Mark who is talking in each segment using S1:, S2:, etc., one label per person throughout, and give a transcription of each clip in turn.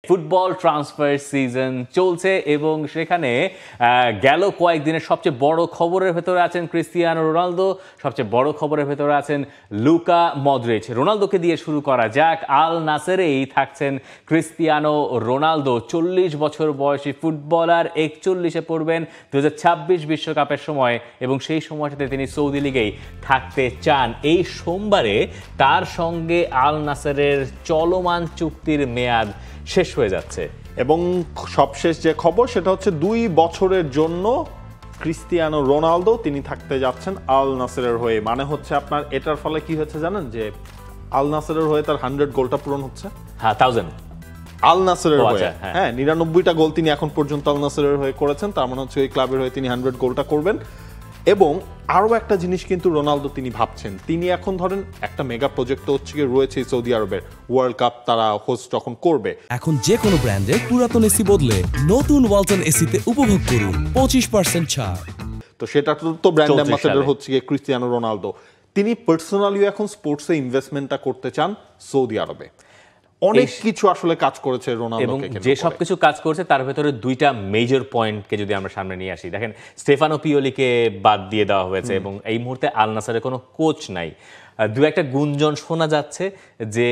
S1: Football transfer season চলছে এবং সেখানে গেল কয়েকদিনের সবচেয়ে বড় খবরের ভেতরে আছেন ক্রিস্টিয়ানো রোনালদো, সবচেয়ে বড় খবরের ভেতরে আছেন লুকা মদ্রিচ। রোনালদোকে দিয়ে শুরু করা যাক। আল নাসেরেই থাকছেন ক্রিস্টিয়ানো রোনালদো। 40 বছর বয়সী ফুটবলার 41-এ পড়বেন 2026 বিশ্বকাপের সময় এবং সেই সময়টাতে তিনি সৌদি লিগেই থাকতে চান। এই সোমবারে তার সঙ্গে আল নাসেরের চলমান চুক্তির মেয়াদ শেষ হয়ে যাচ্ছে
S2: এবং সবশেষ যে খবর সেটা হচ্ছে 2 বছরের জন্য ক্রিস্টিয়ানো রোনালদো তিনি থাকতে যাচ্ছেন আল নাসেরের হয়ে। মানে হচ্ছে আপনার এটার ফলে কি হচ্ছে জানেন, যে আল নাসেরের হয়ে তার 100 গোলটা পূরণ হচ্ছে।
S1: হ্যাঁ, 1000
S2: আল নাসেরের হয়ে, হ্যাঁ 99টা গোল তিনি এখন পর্যন্ত আল নাসেরের হয়ে করেছেন। তার মানে হচ্ছে ওই ক্লাবের হয়ে তিনি 100 গোলটা করবেন। এবং আরো একটা জিনিস কিন্তু রোনালদো তিনি ভাবছেন, তিনি এখন ধরেন একটা মেগা প্রজেক্ট হচ্ছে রয়েছে সৌদি আরবের ওয়ার্ল্ড কাপ তারা হোস্ট যখন করবে।
S3: এখন যে কোনো ব্র্যান্ডের পুরাতন এসি বদলে নতুন ওয়ালটন এসিতে উপভোগ করুন 25% ছাড়।
S2: তো সেটা তো ব্র্যান্ড অ্যাম্বাসেডর হচ্ছে ক্রিস্টিয়ানো রোনালদো। তিনি পার্সোনালি এখন স্পোর্টসে ইনভেস্টমেন্টটা করতে চান সৌদি আরবে। অনেক কিছু আসলে কাজ করেছে রোনালদো
S1: এবং যে সবকিছু কাজ করছে তার ভেতরে দুইটা মেজর পয়েন্টকে যদি আমরা সামনে নিয়ে আসি, দেখেন স্টেফানো পিওলিকে বাদ দিয়ে দেওয়া হয়েছে এবং এই মুহূর্তে আল নাসেরের কোনো কোচ নাই। দু একটা গুঞ্জন শোনা যাচ্ছে যে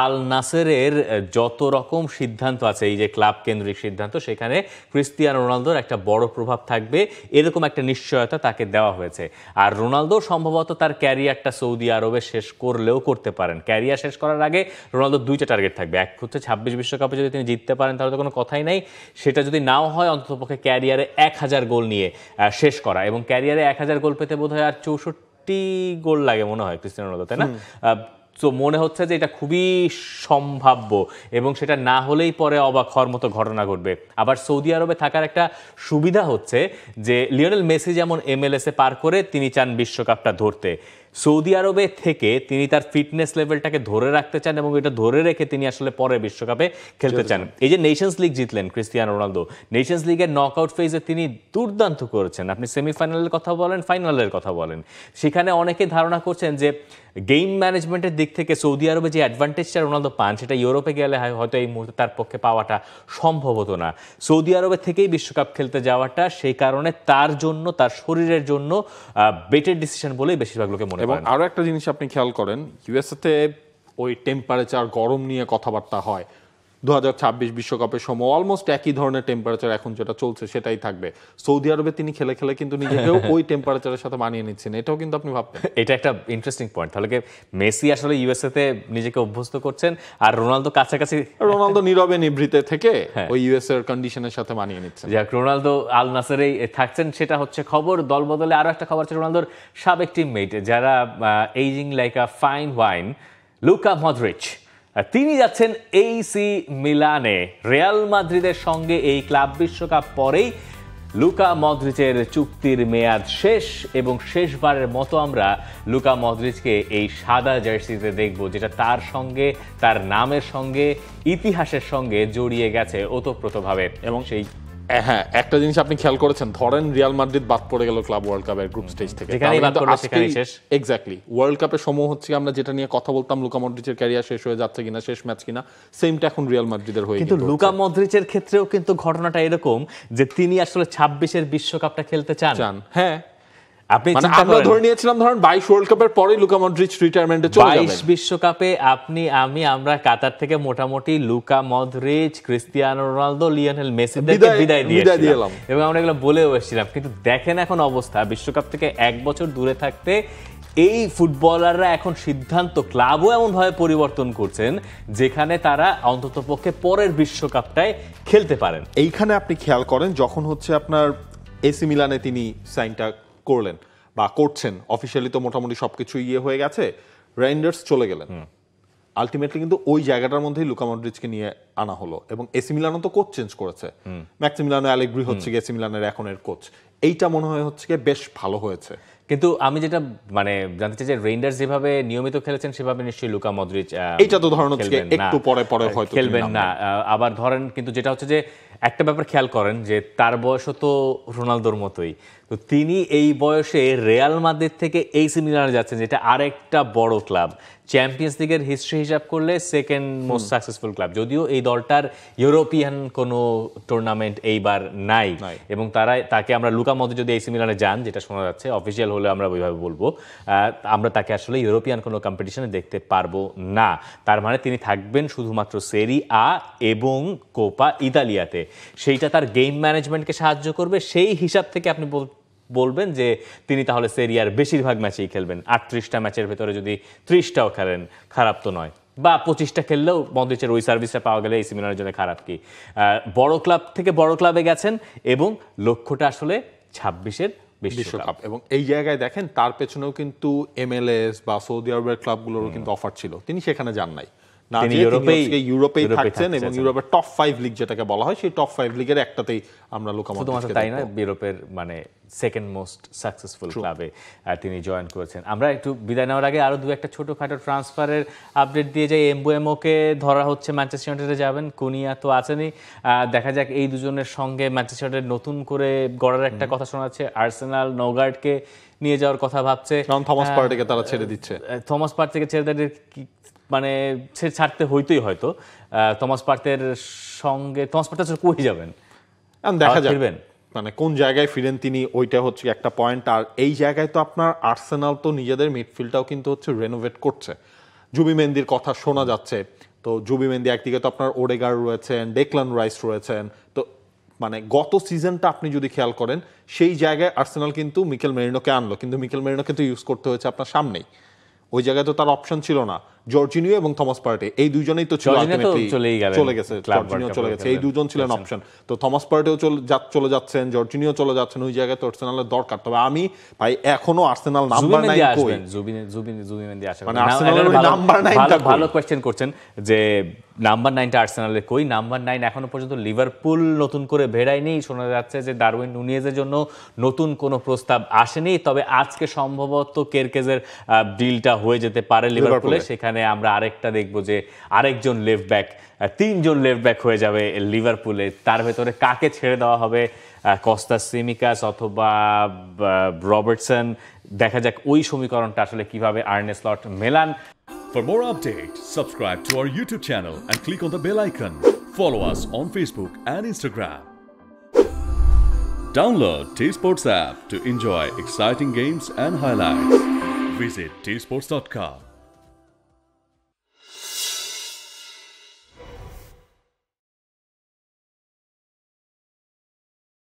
S1: আল নাসেরের যত রকম সিদ্ধান্ত আছে, এই যে ক্লাব কেন্দ্রিক সিদ্ধান্ত, সেখানে ক্রিস্টিয়ানো রোনালদোর একটা বড় প্রভাব থাকবে, এরকম একটা নিশ্চয়তা তাকে দেওয়া হয়েছে। আর রোনালদো সম্ভবত তার ক্যারিয়ারটা সৌদি আরবে শেষ করলেও করতে পারেন। ক্যারিয়ার শেষ করার আগে রোনালদোর দুইটা টার্গেট থাকবে। এক হচ্ছে 26 বিশ্বকাপে যদি তিনি জিততে পারেন তাহলে তো কোনো কথাই নাই, সেটা যদি নাও হয় অন্ততপক্ষে ক্যারিয়ারে 1000 গোল নিয়ে শেষ করা। এবং ক্যারিয়ারে 1000 গোল পেতে বোধ হয় আর 64 গোল লাগে মনে হয় ক্রিস্টিয়ানো রোনালদো, তাই না? তো মনে হচ্ছে যে এটা খুবই সম্ভাব্য এবং সেটা না হলেই পরে অবাক হওয়ার মতো ঘটনা ঘটবে। আবার সৌদি আরবে থাকার একটা সুবিধা হচ্ছে যে লিওনেল মেসি যেমন MLS-এ পার করে তিনি চান বিশ্বকাপটা ধরতে, সৌদি আরবে থেকে তিনি তার ফিটনেস লেভেলটাকে ধরে রাখতে চান এবং এটা ধরে রেখে তিনি আসলে পরে বিশ্বকাপে খেলতে চান। এই যে নেশনস লিগ জিতলেন ক্রিস্টিয়ানো রোনালদো, নেশনস লিগের নকআউট ফেজে তিনি দুর্দান্ত করেছেন। আপনি সেমিফাইনালের কথা বলেন, ফাইনালের কথা বলেন, সেখানে অনেকে ধারণা করছেন যে গেম ম্যানেজমেন্টের দিক থেকে সৌদি আরবে যে অ্যাডভান্টেজটা রোনালদো পান সেটা ইউরোপে গেলে হয়তো এই মুহূর্তে তার পক্ষে পাওয়াটা সম্ভব হতো না। সৌদি আরবে থেকেই বিশ্বকাপ খেলতে যাওয়াটা সেই কারণে তার জন্য, তার শরীরের জন্য বেটার ডিসিশন বলেই বেশিরভাগ লোকে মনে করেন।
S2: এবং আরো একটা জিনিস আপনি খেয়াল করেন, ইউএসএতে ওই টেম্পারেচার গরম নিয়ে কথাবার্তা হয়। 2026 বিশ্বকাপের সময় অলমোস্ট একই ধরনের টেম্পারেচার এখন যেটা চলছে সেটাই থাকবে। সৌদি আরবে তিনি খেলে খেলে কিন্তু নিজেকেও ওই টেম্পারেচারের সাথে মানিয়ে নিচ্ছেন, এটাও কিন্তু আপনি ভাবতেন।
S1: এটা একটা ইন্টারেস্টিং পয়েন্ট। তাহলে কি মেসি আসলে ইউএসএ-তে নিজেকে অভ্যস্ত করছেন আর রোনালদো কাছাকাছি,
S2: রোনালদো নীরবে নিভৃতে থেকে ওই ইউএসএ এর কন্ডিশনের সাথে মানিয়ে নিচ্ছেন।
S1: যাক, রোনালদো আল নাসেরেই থাকছেন, সেটা হচ্ছে খবর। দল বদলে আরো একটা খবর আছে রোনালদোর সাবেক টিমমেট যারা ageing like a fine wine, Luka Modric, তিনি যাচ্ছেন AC মিলানে। রিয়াল মাদ্রিদের সঙ্গে এই ক্লাব বিশ্বকাপ পরেই লুকা মদ্রিচের চুক্তির মেয়াদ শেষ এবং শেষবারের মতো আমরা লুকা মদ্রিচকে এই সাদা জার্সিতে দেখব, যেটা তার সঙ্গে, তার নামের সঙ্গে, ইতিহাসের সঙ্গে জড়িয়ে গেছে ওতপ্রোতভাবে। এবং সেই
S2: হ্যাঁ, একটা জিনিস আপনি খেয়াল করেছেন, ধরেন রিয়াল মাদ্রিদ বাদ পড়ে গেল ক্লাব ওয়ার্ল্ড কাপের গ্রুপ স্টেজ থেকে, এক্স্যাক্টলি ওয়ার্ল্ড কাপের সময় হচ্ছে আমরা যেটা নিয়ে কথা বলতাম লুকা মদ্রিচের ক্যারিয়ার শেষ হয়ে যাচ্ছে কিনা, শেষ ম্যাচ কিনা, সেমটা এখন রিয়াল মাদ্রিদের হয়ে।
S1: কিন্তু লুকা মদ্রিচের ক্ষেত্রেও কিন্তু ঘটনাটা এরকম যে তিনি আসলে 26-এর বিশ্বকাপটা খেলতে চান।
S2: হ্যাঁ,
S1: আপনি
S2: আমরা ধরে নিয়েছিলাম ধরেন 22 ওয়ার্ল্ড কাপের পরেই লুকা মদ্রিচ রিটায়ারমেন্টে চলে যাবেন।
S1: 22 বিশ্বকাপে আপনি, আমরা কাতার থেকে মোটামুটি Luka Modric, Cristiano Ronaldo, Lionel মেসিদেরকে বিদায় দিয়েছিলাম এবং আমরা এগুলো বলেও এসেছিলাম। কিন্তু দেখেন এখন অবস্থা, বিশ্বকাপ থেকে 1 বছর দূরে থাকতে এই ফুটবলাররা এখন সিদ্ধান্ত ক্লাবও এমনভাবে পরিবর্তন করছেন যেখানে তারা অন্ততপক্ষে পরের বিশ্বকাপটায় খেলতে পারেন।
S2: এইখানে আপনি খেয়াল করেন, যখন হচ্ছে আপনার AC মিলানে তিনি সাইনটা করলেন বা করছেন, অফিসিয়ালি তো মোটামুটি সবকিছু হয়ে গেছে, রাইন্ডার্স চলে গেলেন, আলটিমেটলি কিন্তু ওই জায়গাটার মধ্যেই লুকা মদ্রিচকে নিয়ে আনা হলো। এবং AC মিলানো তো কোচ চেঞ্জ করেছে, ম্যাক্সিমিলিয়ানো অ্যালেগ্রি হচ্ছে AC মিলানের এখনের কোচ। এইটা মনে হয় হচ্ছে বেশ ভালো হয়েছে।
S1: কিন্তু আমি যেটা জানতে চাই যে রেইন্ডার্স যেভাবে নিয়মিত খেলেছেন সেভাবে নিশ্চয়ই লুকা মদ্রিচ
S2: এইটা তো ধরেন হচ্ছে একটু পরে পরে হয়তো
S1: খেলবেন না। আবার ধরেন, কিন্তু যেটা হচ্ছে যে একটা ব্যাপার খেয়াল করেন যে তার বয়সও তো রোনালদোর মতোই, তো তিনি এই বয়সে রিয়াল মাদ্রিদ থেকে এসি মিলানে যাচ্ছেন, যেটা আরেকটা বড় ক্লাব। চ্যাম্পিয়ন্স লিগের হিস্ট্রি হিসাব করলে সেকেন্ড মোস্ট সাকসেসফুল ক্লাব, যদিও এই দলটার ইউরোপিয়ান কোনো টুর্নামেন্ট এইবার নাই। এবং তাকে আমরা লুকা মদ্রিচ যদি এসি মিলানে যান, যেটা শোনা যাচ্ছে, অফিসিয়াল হলে আমরা ওইভাবে বলবো, আমরা তাকে আসলে ইউরোপিয়ান কোনো কম্পিটিশনে দেখতে পারবো না। তার মানে তিনি থাকবেন শুধুমাত্র সেরি আ এবং কোপা ইতালিয়াতে। সেইটা তার গেম ম্যানেজমেন্টকে সাহায্য করবে। সেই হিসাব থেকে আপনি বলবেন যে তিনি তাহলে সেরিয়ার বেশিরভাগ ম্যাচেই খেলবেন। 38টা ম্যাচের ভেতরে যদি 30টাও খেলেন, খারাপ তো নয়। বা 25টা খেললেও মদ্রিচের ওই সার্ভিসটা পাওয়া গেলে এসি মিলানের জন্য খারাপ কি? বড় ক্লাব থেকে বড় ক্লাবে গেছেন এবং লক্ষ্যটা আসলে 26-এর বিশ্বকাপ।
S2: এবং এই জায়গায় দেখেন তার পেছনেও কিন্তু MLS বা সৌদি আরবের ক্লাবগুলোরও কিন্তু অফার ছিল, তিনি সেখানে যান নাই। না,
S1: তিনি
S2: ইউরোপেই থাকছেন এবং ইউরোপের টপ 5 লিগ যেটাকে বলা হয়, সেই টপ 5 লিগের একটাতেই আমরা লুকা মদ্রিচকে
S1: তাই না, ইউরোপের মানে সেকেন্ড মোস্ট সাকসেসফুল ক্লাবে তিনি জয়েন করেছেন। আমরা একটু বিদায় নেওয়ার আগে আরো দু একটা ছোটখাটো ট্রান্সফারের আপডেট দিয়ে যাই। এমবুএমোকে ধরা হচ্ছে ম্যানচেস্টার ইউনাইটেডে যাবেন, কুনিয়া তো আছেনই। দেখা যাক এই দুজনের সঙ্গে ম্যানচেস্টার ইউনাইটেড নতুন করে গড়ার একটা কথা শোনা যাচ্ছে। আর্সেনাল নৌগার্ডকে নিয়ে যাওয়ার কথা ভাবছে,
S2: থমাস পার্টিকে তারা ছেড়ে দিচ্ছে।
S1: থমাস পার্টিকে ছেড়ে দেয়, মানে ছাড়তে হইতোই হয়তো। থমাস পার্টের সঙ্গে থমাস পার্টে কই যাবেন,
S2: দেখা যাক মানে কোন জায়গায় ফিরেন তিনি, ওইটা হচ্ছে একটা পয়েন্ট। আর এই জায়গায় তো আপনার আর্সেনাল তো নিজেদের মিডফিল্ডটাও কিন্তু হচ্ছে রেনোভেট করছে। জুবিমেন্দির কথা শোনা যাচ্ছে, তো জুবিমেন্দি একদিকে তো আপনার ওডেগার রয়েছেন, ডেকলান রাইস রয়েছেন। তো মানে গত সিজনটা আপনি যদি খেয়াল করেন, সেই জায়গায় আর্সেনাল কিন্তু মিকেল মেরিনোকে আনলো, কিন্তু মিকেল মেরিনোকে তো ইউজ করতে হয়েছে আপনার সামনেই। ওই জায়গায় তো তার অপশন ছিল না। জর্জিনিও এবং থমাস পার্টে এই দুজনেই তো ছিল, চলে গেছে, জর্জিনিও চলে গেছে, এই দুজন ছিলেন অপশন। তো থমাস পার্টেও চলে যাচ্ছেন, জর্জিনিও চলে যাচ্ছেন, ওই জায়গায় তো আর্সেনালের দরকার। তবে আমি ভাই এখনো আর্সেনাল নাম্বার 9 কই,
S1: জুবিমেন্দি আসে
S2: মানে আর্সেনালের নাম্বার 9টা
S1: ভালো কোশ্চেন করছেন যে নাম্বার 9টা আর্সেনালের কই। নাম্বার 9 এখনো পর্যন্ত লিভারপুল নতুন করে ভেড়ায়নি। শোনা যাচ্ছে যে ডারউইন নুনিয়েজের জন্য নতুন কোনো প্রস্তাব আসেনি, তবে আজকে সম্ভবত কেরকেজের ডিলটা হয়ে যেতে পারে লিভারপুলে। সেখানে আমরা আরেকটা দেখবো যে আরেকজন লেফট ব্যাক, 3জন লেফট ব্যাক হয়ে যাবে লিভারপুলে। তার ভেতরে কাকে ছেড়ে দেওয়া হবে, কস্তাস সিমিকাস অথবা রবার্টসন? দেখা যাক ওই সমীকরণটা আসলে কিভাবে আর্নে স্লট মেলান।
S4: For more updates, subscribe to our YouTube channel and click on the bell icon. Follow us on Facebook and Instagram. Download T-Sports app to enjoy exciting games and highlights. Visit tsports.com.